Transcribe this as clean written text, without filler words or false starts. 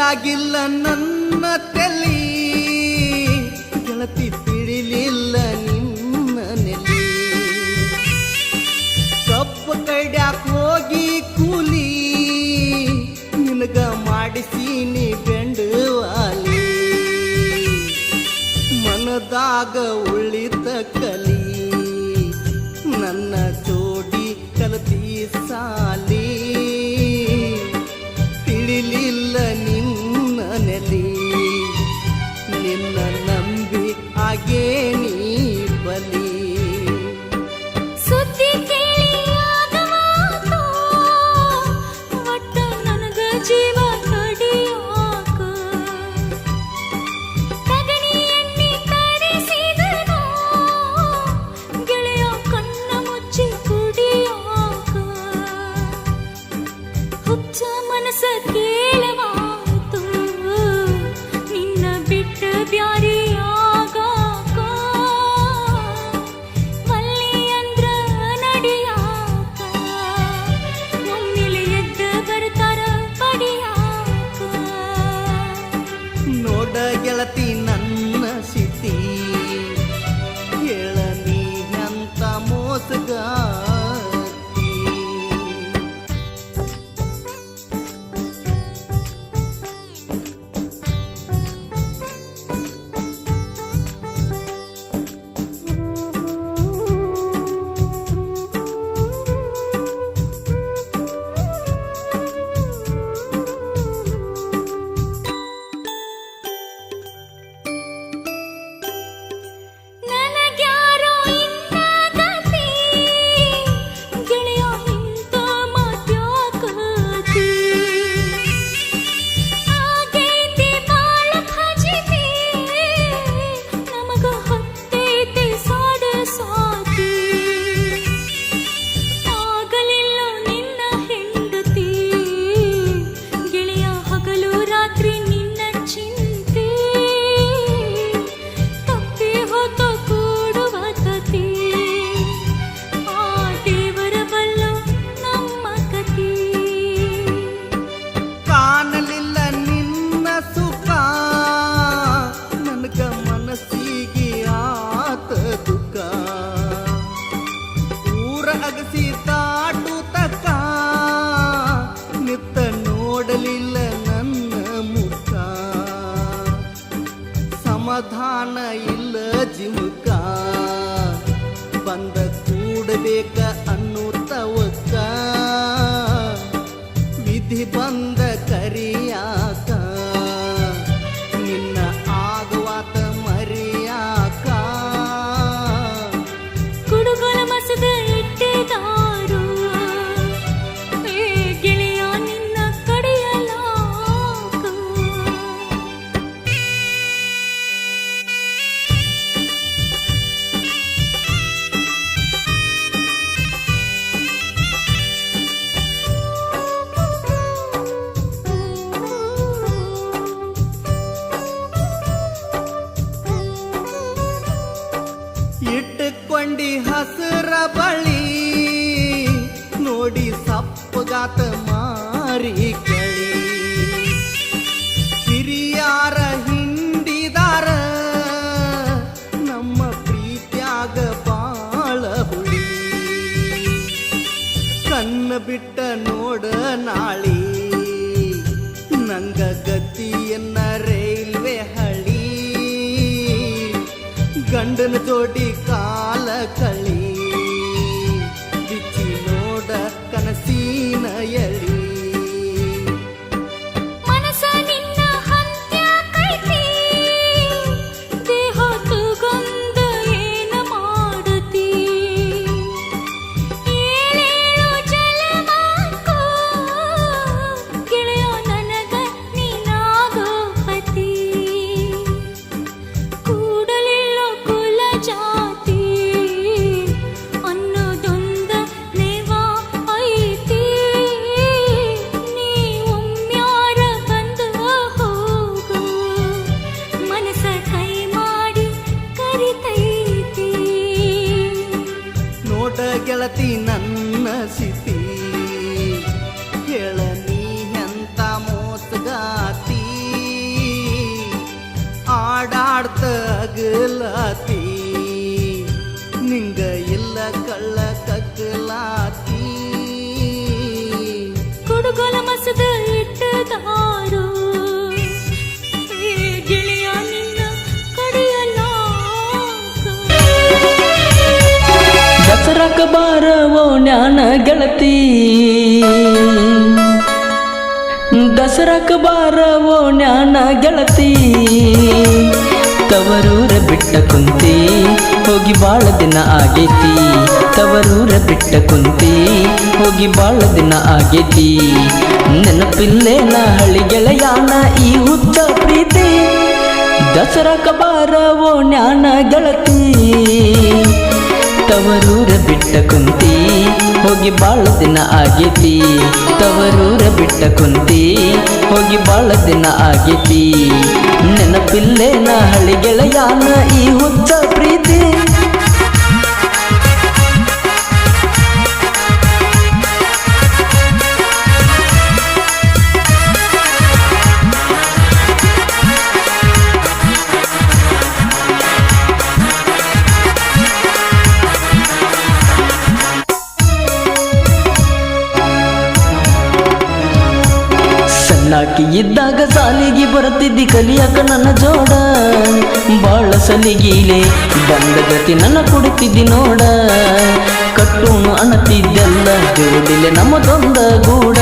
ತಿಳಿಯಾಗಿಲ್ಲ ನನ್ನ ತಲಿ, ಗೆಳತಿ ತಿಳಿಲಿಲ್ಲ ನಿನ್ನ ನೆಲಿ. ಕಬ್ಬು ಕಡ್ಯಾಕ ಹೋಗಿ ಕೂಲಿ, ನಿನಗ ಮಾಡಿಸೀನಿ ಬೆಂಡವಾಲಿ. ಮನದಾಗ ಉಳಿದ ಕಲಿ, ನನ್ನ ಜೋಡಿ ಕಲತಿ ಸಾಲಿ. ತಿಳಿಲಿಲ್ಲ ನಿನ್ನ ನೆಲಿ, ನಿನ್ನ ನಂಬಿ ಆಗೇನಿ ಬಲಿ. ಸುದ್ದಿ ಕೇಳಿ ಆಗವಾತು, ಒಟ್ಟ ನನಗ ಜೀವ ಕಡಿಯಾಕ. ತಗಣಿ ಎಣ್ಣೆ ತರಿಸಿದನು, ಗೆಳೆಯ ಕಣ್ಣ ಮುಚ್ಚಿ ಕುಡಿಯಾಕ. ಹುಚ್ಚ ಮನಸ ಕೇಳವಾತು, ನಿನ್ನ ಬಿಟ್ಟ ಬ್ಯಾರಿಯಾಗಾಕ. ಮಲ್ಲಿ ಅಂದ್ರ ನಡಿಯಾಕ, ಒಮ್ಮೆಲೆ ಎದ್ದ ಬರ್ತಾರ ಪಡಿಯಾಕ. ನೋಡ ಗೆಳತಿ ನನ್ನ ಸಿತಿ, ಹೇಳ ನೀ ಎಂತ ಮೋಸಗಾತಿ. ನನಗ್ಯಾರೋ ಇನ್ನ ಗತಿ, ಗೆಳೆಯ ಇಂಥ ಮಾತ್ಯಾಕತಿ. ಆಗೈತಿ ಬಾಳ ಫಜಿತಿ, ನಮಗ ಹತ್ತೈತಿ ಸಾಡ ಸಾತಿ. ಆಗಲಿಲ್ಲ ನಿನ್ನ ಹೆಂಡತಿ, ಗೆಳೆಯ ಹಗಲು ರಾತ್ರಿ ನಿನ್ನ ಚಿಂತೆ. ತಪ್ಪಿ ಹೋತ ಕೂಡುವ ಕತಿ, ಆ ದೇವರ ಬಲ್ಲ ನಮ್ಮ ಕತಿ. ಕಾಣಲಿಲ್ಲ ನಿನ್ನ ಸುಖ, ನನಗ ಮನಸ್ಸಿಗೆ ಆತ ದುಃಖ. ಊರ ಅಗಸಿ ತಾಟು ತಕ್ಕ, ನಿತ್ತ ನೋಡಲಿಲ್ಲ ನನ್ನ ಮುಖ. ಸಮಾಧಾನ ಇಲ್ಲ ಜಿಮುಕ, ಬಂದ ಕೂಡಬೇಕ ಅನ್ನುತ್ತವಕ್ಕ. ವಿಧಿ ಬಂದ ಕರಿಯಾಕ, ನಿನ್ನ ಆಗವಾತ ಮರಿಯಾಕ. ಕುಡುಗೋಲ ಮಸದ ಇಟ್ಟಿದಾರು, ಏ ಗೆಳೆಯ ನಿನ್ನ ಕಡೆಯಲಾಕ. ಇಟ್ಟುಕೊಂಡಿ ಹಸರ ಬಳಿ, ನೋಡಿ ಸಪ್ಪಗಾತ ಮಾರಿ ಕಳಿ. ಹಿರಿಯಾರ ಹಿಂಡಿದಾರ, ನಮ್ಮ ಪ್ರೀತ್ಯಾಗ ಬಾಳ ಹುಳಿ. ಕಣ್ಣ ಬಿಟ್ಟ ನೋಡ ನಾಳಿ, ನಂಗ ಗತಿಯನ್ನ ರೈಲ್ವೆ ಹಳಿ. ಗಂಡನ ಜೋಡಿ ಕಾಲ ಕಳಿ, ಬಿಚ್ಚಿ ನೋಡ ಕನಸಿನ ಎಳಿ. ಮನಸ ನಿನ್ನ ಹಂತ್ಯಾಕೈತಿ, ದೇಹ ತಗೊಂಡ ಏನ ಮಾಡತಿ. ಏಳೇಳು ಜಲಮಾಕೋ, ಗೆಳೆಯ ನನಗ ನೀನಾಗೋ ಪತಿ. ಕೂಡಲಿಲ್ಲ ಕುಲ ಜಾತಿ, ಅನ್ನೋದೊಂದ ನೇವ ಐತಿ. ನೀ ಒಮ್ಮ್ಯಾರ ಬಂದ ಹೋಗು, ಮನಸ ಕೈ ಮಾಡಿ ಕರಿತೈತಿ. ನೋಡ ಗೆಳತಿ ನನ್ನ ಸಿತಿ, ಹೇಳ ನೀ ಎಂತ ಮೋಸಗಾತಿ. ಹಾಡಾಡ್ತ ಅಗಲಾತಿ ನಿಂಗ ಇಲ್ಲ ಕಳ್ಳ ಕಗ್ಲಾತಿ ಕುಡುಗೋಲ ಮಸದ ಇಟ್ಟದಾರು ಏ ಗೆಳೆಯ ನಿನ್ನ ಕಡಿಯಲಾಗ ದಸರಾಕ ಬಾರವೋ ಜ್ಞಾನ ಗೆಳತಿ ದಸರಾಕ ಬಾರವೋ ಜ್ಞಾನ ಗೆಳತಿ ತವರೂರ ಬಿಟ್ಟ ಕುಂತಿ ಹೋಗಿ ಬಾಳ ದಿನ ಆಗೈತಿ ತವರೂರ ಬಿಟ್ಟ ಕುಂತಿ ಹೋಗಿ ಬಾಳ ದಿನ ಆಗೈತಿ ನೆನಪಿಲ್ಲೇನ ಹಳಿ ಗೆಳೆಯಾನ ಈ ಹುಚ್ಚ ಪ್ರೀತಿ ದಸರಾಕ ಬಾರವೋ ಜ್ಞಾನ ಗೆಳತಿ ತವರೂರ ಬಿಟ್ಟ ಕುಂತಿ ಹೋಗಿ ಬಾಳ ದಿನ ಆಗೈತಿ ತವರೂರ ಬಿಟ್ಟ ಕುಂತಿ ಹೋಗಿ ಬಾಳ ದಿನ ಆಗೈತಿ ನೆನಪಿಲ್ಲೇನ ಹಳಿ ಗೆಳೆಯಾನ ಈ ಹುಚ್ಚ ಪ್ರೀತಿ ಸಣ್ಣಾಕಿ ಇದ್ದಾಗ ಸಾಲಿಗೆ ಬರುತ್ತಿದ್ದಿ ಕಲಿಯಾಕ ನನ್ನ ಜೋಡ ಬಾಳ ಸಲಿಗೀಲೆ ಬಂದ ಗತಿ ನನ್ನ ಕುಡಿತಿದ್ದಿ ನೋಡ ಕಟ್ಟೂನು ಅಣತಿದ್ದೆಲ್ಲ ಜೋಡಿಲೆ ನಮ್ಮದೊಂದ ಗೂಡ